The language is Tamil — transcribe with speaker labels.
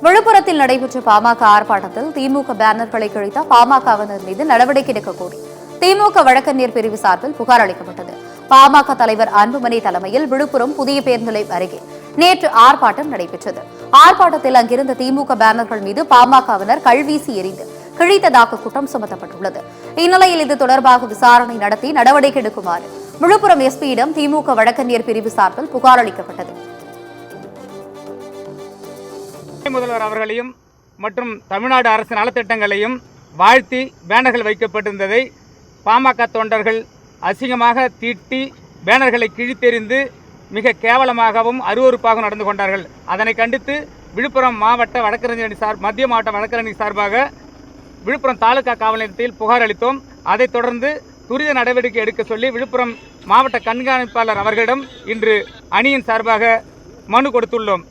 Speaker 1: விழுப்புரத்தில் நடைபெற்ற பாமக ஆர்ப்பாட்டத்தில் திமுக பேனர்களை கிழித்த பாமகவினர் மீது நடவடிக்கை எடுக்க கோரி திமுக வழக்கறிஞர் பிரிவு சார்பில் புகார் அளிக்கப்பட்டது. பாமக தலைவர் அன்புமணி தலைமையில் விழுப்புரம் புதிய பேருந்து நிலையம் அருகே நேற்று ஆர்ப்பாட்டம் நடைபெற்றது. ஆர்ப்பாட்டத்தில் அங்கிருந்த திமுக பேனர்கள் மீது பாமகவினர் கல்வீசி எறிந்து கிழித்ததாக குற்றம் சுமத்தப்பட்டுள்ளது. இந்நிலையில் இது தொடர்பாக விசாரணை நடத்தி நடவடிக்கை எடுக்குமாறு விழுப்புரம் எஸ்பியிடம் திமுக வழக்கறிஞர் பிரிவு சார்பில் புகார் அளிக்கப்பட்டது.
Speaker 2: முதல்வர் அவர்களையும் மற்றும் தமிழ்நாடு அரசு நலத்திட்டங்களையும் வாழ்த்தி பேனர்கள் வைக்கப்பட்டிருந்ததை பாமக தொண்டர்கள் அசிங்கமாக தீட்டி பேனர்களை கிழித்தெறிந்து மிக கேவலமாகவும் அருவருப்பாகவும் நடந்து கொண்டார்கள். அதனை கண்டித்து விழுப்புரம் மாவட்ட வழக்கறிஞர் மத்திய மாவட்ட வழக்கறிஞர் சார்பாக விழுப்புரம் தாலுகா காவல் நிலையத்தில் புகார் அளித்தோம். அதைத் தொடர்ந்து துரித நடவடிக்கை எடுக்க சொல்லி விழுப்புரம் மாவட்ட கண்காணிப்பாளர் அவர்களிடம் இன்று அணியின் சார்பாக மனு கொடுத்துள்ளோம்.